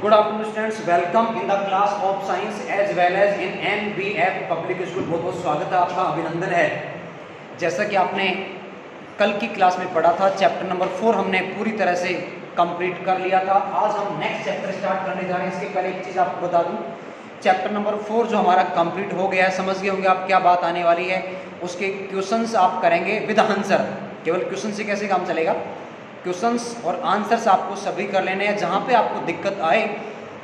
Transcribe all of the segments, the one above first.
Good afternoon students, welcome in the class of science as well as in NBF public school. बहुत बहुत स्वागत है आपका, अभिनंदन है। जैसा कि आपने कल की क्लास में पढ़ा था, चैप्टर नंबर 4 हमने पूरी तरह से कंप्लीट कर लिया था। आज हम नेक्स्ट चैप्टर स्टार्ट करने जा रहे हैं। इसके पहले एक चीज़ आपको बता दूं, चैप्टर नंबर 4 जो हमारा कंप्लीट हो गया है, समझ गए होंगे आप क्या बात आने वाली है। उसके क्वेश्चंस आप करेंगे विद आंसर। केवल क्वेश्चन से कैसे काम चलेगा, क्वेश्चंस और आंसर्स आपको सभी कर लेने हैं। जहाँ पे आपको दिक्कत आए,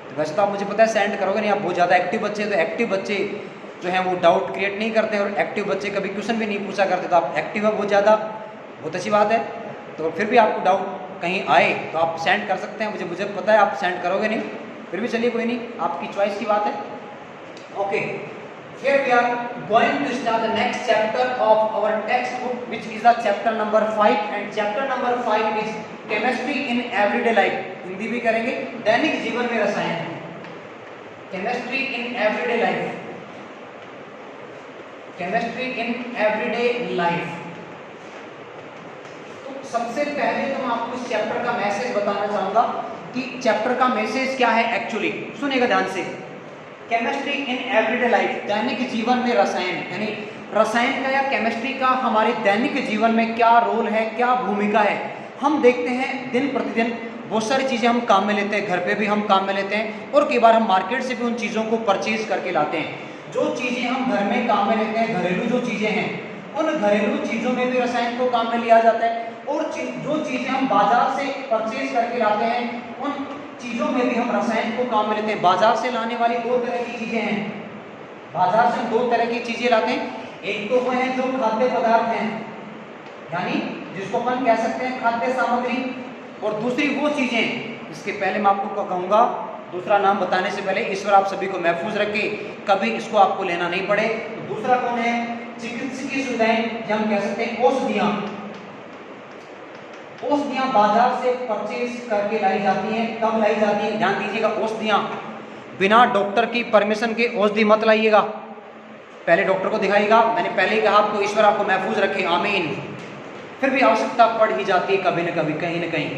तो वैसे तो आप मुझे पता है सेंड करोगे नहीं, आप बहुत ज़्यादा एक्टिव बच्चे, तो एक्टिव बच्चे जो हैं वो डाउट क्रिएट नहीं करते हैं, और एक्टिव बच्चे कभी क्वेश्चन भी नहीं पूछा करते। तो आप एक्टिव है बहुत ज़्यादा, बहुत अच्छी बात है। तो फिर भी आपको डाउट कहीं आए तो आप सेंड कर सकते हैं, मुझे पता है आप सेंड करोगे नहीं, फिर भी चलिए कोई नहीं, आपकी चॉइस की बात है। Okay, here we are going to start the next chapter of our textbook, which is the chapter number 5, and chapter number 5 is chemistry in everyday life। Hindi भी करेंगे, दैनिक जीवन में रसायन, chemistry in everyday life, chemistry in everyday life। तो सबसे पहले तो मैं आपको इस चैप्टर का मैसेज बताना चाहूंगा कि चैप्टर का मैसेज क्या है एक्चुअली। सुनिएगा ध्यान से, केमिस्ट्री इन एवरीडे लाइफ, दैनिक जीवन में रसायन, यानी रसायन का या केमिस्ट्री का हमारे दैनिक जीवन में क्या रोल है, क्या भूमिका है। हम देखते हैं दिन प्रतिदिन बहुत सारी चीज़ें हम काम में लेते हैं, घर पे भी हम काम में लेते हैं, और कई बार हम मार्केट से भी उन चीज़ों को परचेज करके लाते हैं। जो चीज़ें हम घर में काम में लेते हैं, घरेलू जो चीज़ें हैं, उन घरेलू चीज़ों में भी रसायन को काम में लिया जाता है, और जो चीज़ें हम बाजार से परचेज करके लाते हैं, उन चीज़ों में भी हम रसायन को काम में लेते हैं। बाजार से लाने वाली दो तरह की चीज़ें हैं, बाजार से दो तरह की चीज़ें लाते हैं। एक तो वो है जो खाद्य पदार्थ हैं, यानी जिसको अपन कह सकते हैं खाद्य सामग्री, और दूसरी वो चीज़ें, इसके पहले मैं आपको कहूँगा, दूसरा नाम बताने से पहले ईश्वर आप सभी को महफूज रखे, कभी इसको आपको लेना नहीं पड़े। तो दूसरा कौन है, चिकित्सकीय सुविधाएं, या हम कह सकते हैं औषधियाँ। औषधियाँ बाजार से परचेज करके लाई जाती हैं। कब लाई जाती हैं, ध्यान दीजिएगा, औषधियाँ बिना डॉक्टर की परमिशन के औषधि मत लाइएगा, पहले डॉक्टर को दिखाइएगा। मैंने पहले ही कहा आपको, ईश्वर आपको महफूज रखे, आमीन। फिर भी आवश्यकता पड़ ही जाती है कभी न कभी, कहीं न कहीं।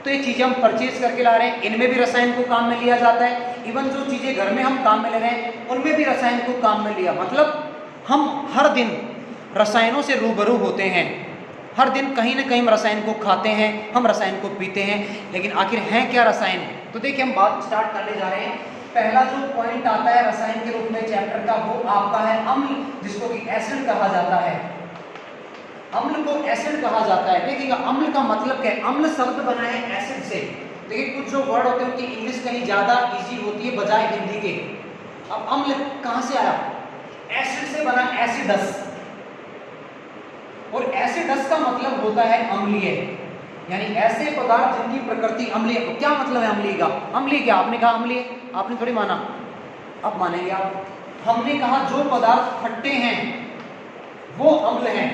तो ये चीज़ें हम परचेज करके ला रहे हैं, इनमें भी रसायन को काम में लिया जाता है। इवन जो चीज़ें घर में हम काम में ले रहे हैं, उनमें भी रसायन को काम में लिया। मतलब हम हर दिन रसायनों से रूबरू होते हैं, हर दिन कहीं ना कहीं हम रसायन को खाते हैं, हम रसायन को पीते हैं। लेकिन आखिर हैं क्या रसायन, तो देखिए हम बात स्टार्ट करने जा रहे हैं। पहला जो पॉइंट आता है रसायन के रूप में चैप्टर का, वो आपका है अम्ल, जिसको कि एसिड कहा जाता है। अम्ल को एसिड कहा जाता है। देखिएगा, अम्ल का मतलब क्या है, अम्ल शब्द बना है एसिड से। देखिए कुछ जो वर्ड होते हैं उनकी इंग्लिश कहीं ज्यादा इजी होती है बजाय हिंदी के। अब अम्ल कहाँ से आया, एसिड से बना, एसिडस, और एसिडस का मतलब होता है अम्लीय, यानी ऐसे पदार्थ जिनकी प्रकृति अम्लीय। क्या मतलब है अम्लीय का, अम्लीय क्या, आपने कहा अम्लीय, आपने थोड़ी माना, अब मानेंगे आप। हमने कहा जो पदार्थ खट्टे हैं वो अम्ल हैं,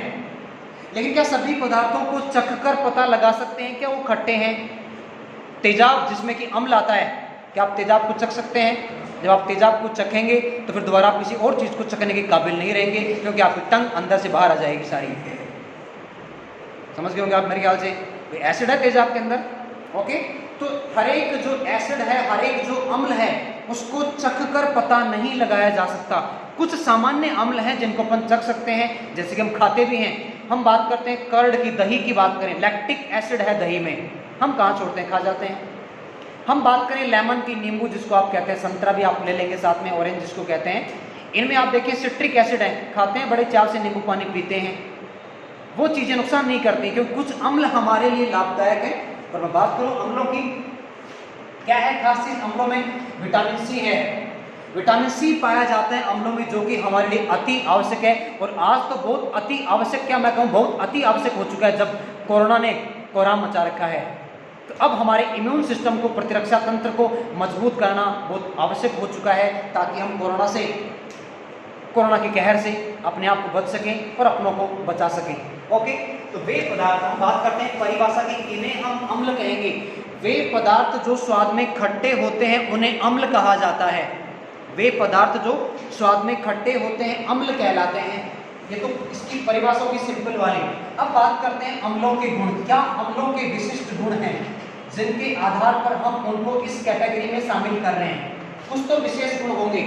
लेकिन क्या सभी पदार्थों को चखकर पता लगा सकते हैं क्या वो खट्टे हैं। तेजाब जिसमें कि अम्ल आता है, क्या आप तेजाब को चख सकते हैं। जब आप तेजाब को चखेंगे तो फिर दोबारा आप किसी और चीज़ को चखने के काबिल नहीं रहेंगे, क्योंकि आपकी टंग अंदर से बाहर आ जाएगी सारी। समझ गए होंगे आप मेरे ख्याल से, एसिड है तेजाब के अंदर। ओके, तो हर एक जो एसिड है, हर एक जो अम्ल है, उसको चखकर पता नहीं लगाया जा सकता। कुछ सामान्य अम्ल हैं जिनको अपन चख सकते हैं, जैसे कि हम खाते भी हैं। हम बात करते हैं कर्ड की, दही की बात करें, लैक्टिक एसिड है दही में, हम कहाँ छोड़ते हैं, खा जाते हैं। हम बात करें लेमन की, नींबू जिसको आप कहते हैं, संतरा भी आप ले लेंगे साथ में, ऑरेंज जिसको कहते हैं, इनमें आप देखिए सिट्रिक एसिड है, खाते हैं, बड़े चाव से नींबू पानी पीते हैं। वो चीज़ें नुकसान नहीं करती, क्योंकि कुछ अम्ल हमारे लिए लाभदायक है। पर मैं बात करूं अम्लों की, क्या है खास चीज अम्लों में, विटामिन सी है। विटामिन सी पाया जाता है अम्लों में, जो कि हमारे लिए अति आवश्यक है। और आज तो बहुत अति आवश्यक, क्या मैं कहूँ, बहुत अति आवश्यक हो चुका है, जब कोरोना ने कोहराम मचा रखा है। तो अब हमारे इम्यून सिस्टम को, प्रतिरक्षा तंत्र को मजबूत करना बहुत आवश्यक हो चुका है, ताकि हम कोरोना के कहर से अपने आप को बच सकें और अपनों को बचा सकें। ओके, तो वे पदार्थ, हम बात करते हैं परिभाषा की, इन्हें हम अम्ल कहेंगे। वे पदार्थ जो स्वाद में खट्टे होते हैं उन्हें अम्ल कहा जाता है। वे पदार्थ जो स्वाद में खट्टे होते हैं अम्ल कहलाते हैं। ये तो इसकी परिभाषा की सिंपल वाली। अब बात करते हैं अम्लों के गुण, क्या अम्लों के विशिष्ट गुण हैं जिनके आधार पर हम उनको इस कैटेगरी में शामिल कर रहे हैं। कुछ तो विशेष गुण होंगे।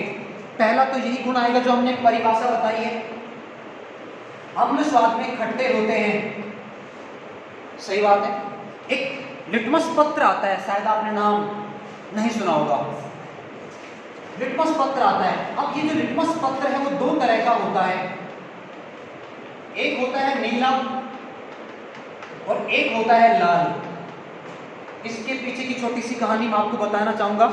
पहला तो यही गुण आएगा जो हमने परिभाषा बताई है, अम्ल स्वाद में खट्टे होते हैं। सही बात है। एक लिटमस पत्र आता है, शायद आपने नाम नहीं सुना होगा, लिटमस पत्र आता है। अब ये जो लिटमस पत्र है वो दो तरह का होता है, एक होता है नीला और एक होता है लाल। इसके पीछे की छोटी सी कहानी मैं आपको बताना चाहूंगा।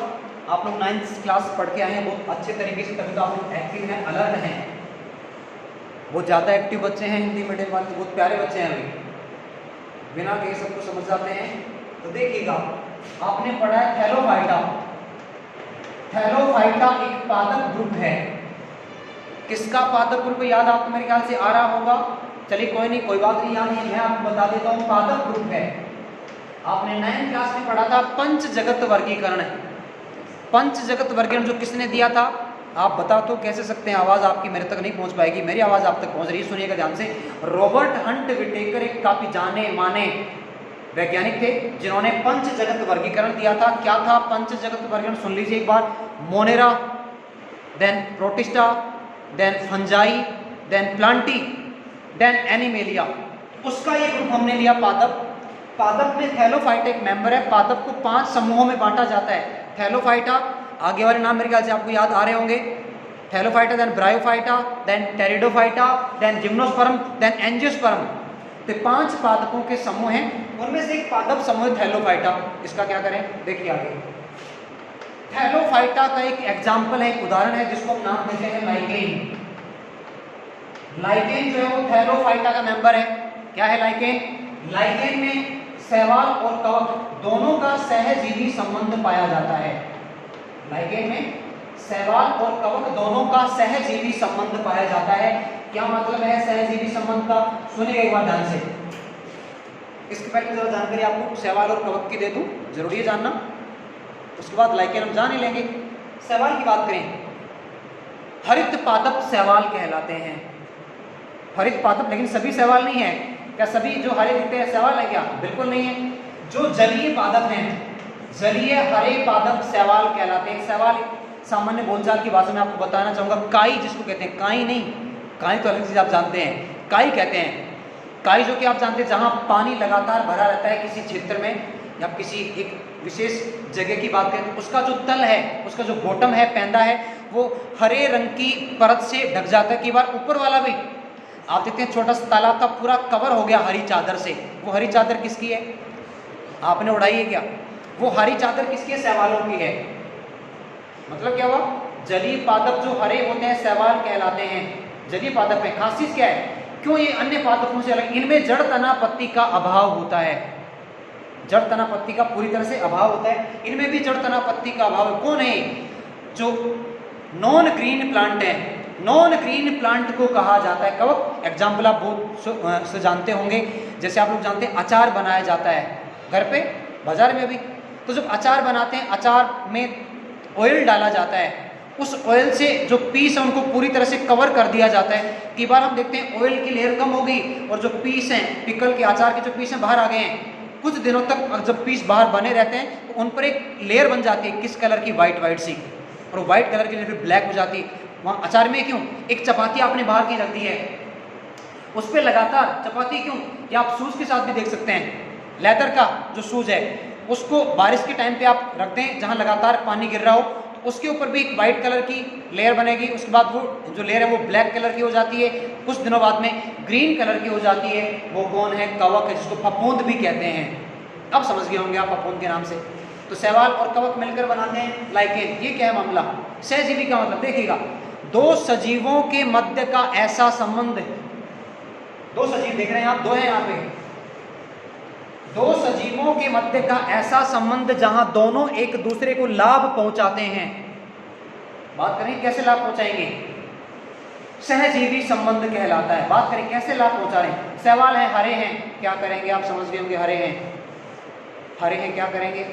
आप लोग 9th क्लास पढ़ के आए हैं बहुत अच्छे तरीके से, तभी तो आप लोग एक्टिव हैं, अलर्ट हैं। बहुत ज़्यादा एक्टिव बच्चे हैं, हिंदी मीडियम वाले बहुत प्यारे बच्चे हैं अभी, बिना कहे सबको समझ जाते हैं। तो देखिएगा, आपने पढ़ा है थैलोफाइटा। थैलोफाइटा एक पादप ग्रुप है। किसका पादप ग्रुप याद आपको मेरे ख्याल से आ रहा होगा। चलिए कोई नहीं, कोई बात नहीं, याद नहीं, मैं आपको बता देता हूँ। पादप ग्रुप है, आपने 9th क्लास में पढ़ा था पंच जगत वर्गीकरण। पंच जगत वर्गीकरण जो किसने दिया था आप बता तो कैसे सकते हैं। आवाज़ आपकी मेरे तक नहीं पहुंच पाएगी, मेरी आवाज़ आप तक पहुंच रही है, सुनिएगा ध्यान से। रॉबर्ट हंट विटेकर एक काफी जाने माने वैज्ञानिक थे जिन्होंने पंच जगत वर्गीकरण दिया था। क्या था पंच जगत वर्गीकरण, सुन लीजिए एक बार। Monera, then Protista, then Fungi, then Plantae, then Animalia. उसका ये ग्रुप हमने लिया पादप। पादप में थैलोफाइटा एक मेंबर है। पादप को 5 समूहों में बांटा जाता है। थैलोफाइटा, आगे वाले नाम मेरे ख्याल से आपको याद आ रहे होंगे। Thallophyta, then bryophyta, then pteridophyta, then gymnosperm, then angiosperm. तो 5 पादपों के समूह हैं, उनमें से एक पादप समूह थैलोफाइटा। इसका क्या करें, देखिए आगे। थैलोफाइटा का एक एग्जाम्पल है, एक उदाहरण है जिसको हम नाम देते हैं लाइकेन। लाइकेन जो है वो थैलोफाइटा का मेंबर है। क्या है लाइकेन? लाइकेन में शैवाल और कवक दोनों का सहजीवी संबंध पाया जाता है। लाइकेन में शैवाल और कवक दोनों का सहजीवी संबंध पाया जाता है। क्या मतलब है सहजीवी संबंध का, सुनिए एक बार ध्यान से। इसके पहले जरा जानकारी आपको शैवाल और कवक की दे दूं, जरूरी है जानना, उसके बाद लाइकेन हम जान ही लेंगे। शैवाल की बात करें, हरित पादप शैवाल कहलाते हैं। हरित पादप, लेकिन सभी शैवाल नहीं है। क्या सभी जो हरे दिखते हैं शैवाल है क्या? बिल्कुल नहीं है। जो जलीय पादप हैं, जलीय हरे पादप शैवाल कहलाते हैं। शैवाल सामान्य बोलचाल की भाषा में आपको बताना चाहूंगा, काई जिसको कहते हैं, काई नहीं, काई तो अलग चीज आप जानते हैं, काई कहते हैं। काई जो कि आप जानते हैं जहां पानी लगातार भरा रहता है किसी क्षेत्र में या किसी एक विशेष जगह की बात करें तो उसका जो तल है, उसका जो बॉटम है, पैंदा है, वो हरे रंग की परत से ढक जाता है। कई बार ऊपर वाला भी आप देखते हैं छोटा सा तालाब का पूरा कवर हो गया हरी चादर से। वो हरी चादर किसकी है? आपने उड़ाई है क्या? वो हरी चादर किसकी है? शैवालों की है। मतलब क्या हुआ? जलीय पादप जो हरे होते हैं शैवाल कहलाते हैं, जलीय पादप है। खासियत क्या है, क्यों ये अन्य पादपों से अलग? इनमें जड़ तना पत्ती का अभाव होता है। जड़ तना पत्ती का पूरी तरह से अभाव होता है, इनमें भी जड़ तना पत्ती का अभाव है। कौन है? जो नॉन ग्रीन प्लांट है। नॉन ग्रीन प्लांट को कहा जाता है कवक। एग्जाम्पल आप बहुत से जानते होंगे, जैसे आप लोग जानते हैं अचार बनाया जाता है घर पे, बाजार में भी। तो जब अचार बनाते हैं, अचार में ऑयल डाला जाता है, उस ऑयल से जो पीस है उनको पूरी तरह से कवर कर दिया जाता है। कई बार हम देखते हैं ऑयल की लेयर कम हो गई और जो पीस हैं, पिकल के अचार के जो पीस हैं बाहर आ गए हैं। कुछ दिनों तक जब पीस बाहर बने रहते हैं तो उन पर एक लेयर बन जाती है, किस कलर की? वाइट वाइट सी, और वाइट कलर की लेयर फिर ब्लैक हो जाती है। वहाँ अचार में क्यों? एक चपाती आपने बाहर की रख दी है, उस पर लगातार चपाती क्यों? या आप शूज़ के साथ भी देख सकते हैं, लेदर का जो शूज़ है उसको बारिश के टाइम पे आप रख दें जहाँ लगातार पानी गिर रहा हो, तो उसके ऊपर भी एक वाइट कलर की लेयर बनेगी। उसके बाद वो जो लेयर है वो ब्लैक कलर की हो जाती है, कुछ दिनों बाद में ग्रीन कलर की हो जाती है। वो कौन है? कवक है, जिसको फफूंद भी कहते हैं। अब समझ गए होंगे आप फफूंद के नाम से। तो शैवाल और कवक मिलकर बनाते हैं लाइकेन। ये क्या है मामला? सहजीवी का मतलब देखिएगा, दो सजीवों के मध्य का ऐसा संबंध है। दो सजीव देख रहे हैं आप, दो हैं यहाँ पे, दो सजीवों के मध्य का ऐसा संबंध जहां दोनों एक दूसरे को लाभ पहुंचाते हैं। बात करें कैसे लाभ पहुंचाएंगे? सहजीवी संबंध कहलाता है। बात करें कैसे लाभ पहुंचा रहे हैं? शैवाल हैं, हरे हैं, क्या करेंगे? आप समझ गए होंगे, हरे हैं, हरे हैं, क्या करेंगे?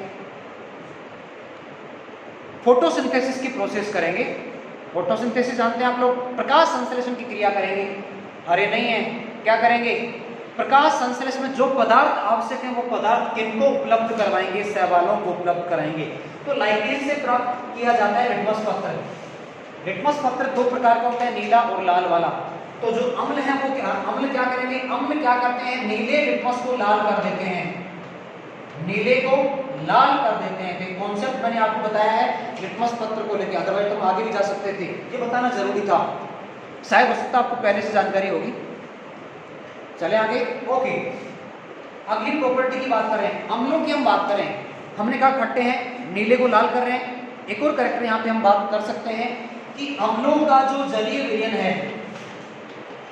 फोटोसिंथेसिस की प्रोसेस करेंगे। फोटोसिंथेसिस जानते हैं आप लोग, प्रकाश संश्लेषण की क्रिया करेंगे। हरे नहीं है, क्या करेंगे? प्रकाश संश्लेष में जो पदार्थ आवश्यक है वो पदार्थ किनको उपलब्ध करवाएंगे? शैवालों को उपलब्ध कराएंगे। तो लाइकेन से प्राप्त किया जाता है लिटमस पत्र। लिटमस पत्र दो प्रकार का होता है, नीला और लाल वाला। तो जो अम्ल है वो अम्ल क्या करेंगे? अम्ल क्या करते हैं? नीले लिटमस को लाल कर देते हैं, नीले को लाल कर देते हैं। तो कॉन्सेप्ट मैंने आपको बताया है लिटमस पत्र को लेकर, अदरवाइज तुम आगे भी जा सकते थे, ये बताना जरूरी था, शायद हो सकता आपको पहले से जानकारी होगी। चले आगे। ओके, अगली प्रॉपर्टी की बात करें, अम्लों की हम बात करें। हमने कहा खट्टे हैं, नीले को लाल कर रहे हैं। एक और करेक्टर यहाँ पे हम बात कर सकते हैं कि अम्लों का जो जलीय विलयन है,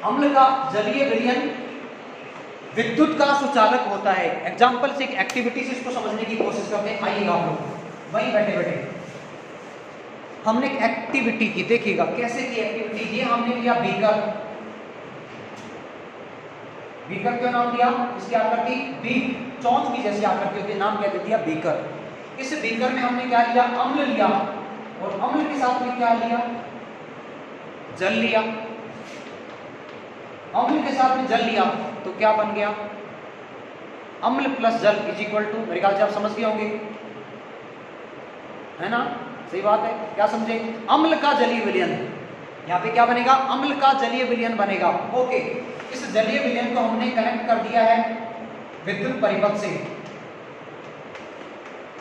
अम्ल का जलीय विलयन विद्युत का सुचालक होता है। एग्जाम्पल से, एक एक्टिविटी से इसको समझने की कोशिश करते हैं। आइएगा हम लोग वहीं बैठे बैठे हमने एक एक्टिविटी की, देखिएगा कैसे की एक्टिविटी। ये हमने लिया बीकर, बीकर क्यों नाम दिया? इसकी आकृति बीक, चौंच की जैसी आकृति होती है, नाम क्या दे दिया? बीकर। इस बीकर में हमने क्या लिया? अम्ल लिया, और अम्ल के साथ में क्या लिया? जल लिया। अम्ल के साथ में जल लिया तो क्या बन गया? अम्ल प्लस जल इज इक्वल टू, मेरे ख्याल से आप समझ गए होंगे, है ना? सही बात है, क्या समझे? अम्ल का जलीय विलयन, यहाँ पे क्या बनेगा? अम्ल का जलीय विलयन बनेगा। ओके, इस जलीय विलयन को हमने कनेक्ट कर दिया है विद्युत परिपथ से।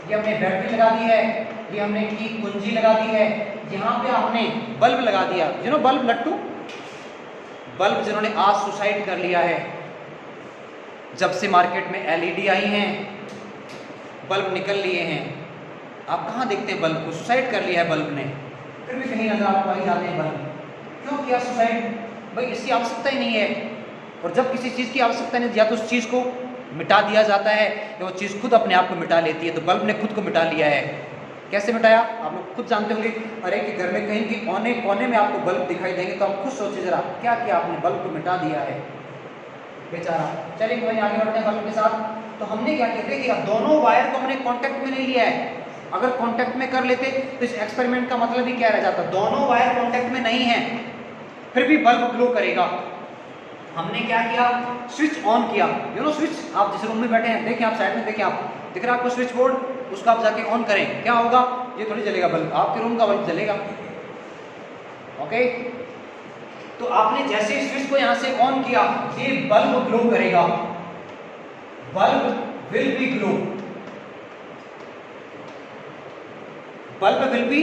ये हमने बैटरी लगा दी है, ये हमने की कुंजी लगा दी है, यहाँ पे हमने बल्ब लगा दिया। जिन्होंने बल्ब, लट्टू बल्ब जिन्होंने आज सुसाइड कर लिया है, जब से मार्केट में एलईडी आई हैं, बल्ब निकल लिए हैं, आप कहाँ देखते हैं बल्ब को? सुसाइड कर लिया है बल्ब ने, फिर भी कहीं नजर आपको आई जाते हैं बल्ब। क्यों किया सुसाइड? भाई इसकी आवश्यकता ही नहीं है। और जब किसी चीज़ की आवश्यकता नहीं, या तो उस चीज़ को मिटा दिया जाता है या वो चीज़ खुद अपने आप को मिटा लेती है। तो बल्ब ने खुद को मिटा लिया है। कैसे मिटाया? आप लोग खुद जानते होंगे। अरे कि घर में कहीं की कोने कोने में आपको बल्ब दिखाई देंगे तो आप खुद सोचिए जरा, क्या किया आपने? बल्ब को मिटा दिया है बेचारा। चलिए कोई आगे बढ़ते हैं बल्ब के साथ। तो हमने क्या किया? देखिएगा, दोनों वायर को हमने कॉन्टेक्ट में नहीं लिया है। अगर कांटेक्ट में कर लेते तो इस एक्सपेरिमेंट का मतलब ही क्या रह जाता? दोनों वायर कांटेक्ट में नहीं है, फिर भी बल्ब ग्लो करेगा। हमने क्या किया? स्विच ऑन किया। यू नो स्विच, आप जिस रूम में बैठे हैं, देखें आप साइड में, देखें आप, दिख रहा है आपको स्विच बोर्ड, उसको आप जाके ऑन करें, क्या होगा? ये थोड़ी जलेगा बल्ब, आपके रूम का बल्ब जलेगा। ओके, तो आपने जैसे स्विच को यहां से ऑन किया, ये बल्ब ग्लो करेगा, bulb will be glow, bulb will be,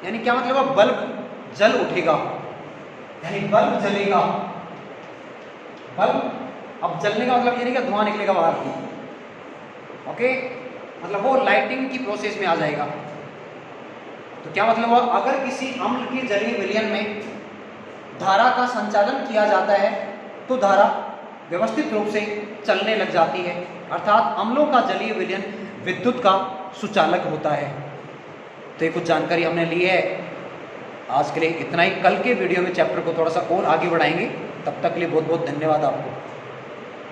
यानी क्या मतलब? बल्ब जल उठेगा, यानी बल्ब जलेगा। बल्ब अब जलने का मतलब ये नहीं कि धुआं निकलेगा बाहर, ओके, मतलब वो लाइटिंग की प्रोसेस में आ जाएगा। तो क्या मतलब हुआ? अगर किसी अम्ल के जलीय विलयन में धारा का संचालन किया जाता है तो धारा व्यवस्थित रूप से चलने लग जाती है, अर्थात अम्लों का जलीय विलयन विद्युत का सुचालक होता है। तो ये कुछ जानकारी हमने ली है। आज के लिए इतना ही। कल के वीडियो में चैप्टर को थोड़ा सा और आगे बढ़ाएंगे। तब तक के लिए बहुत बहुत धन्यवाद आपको।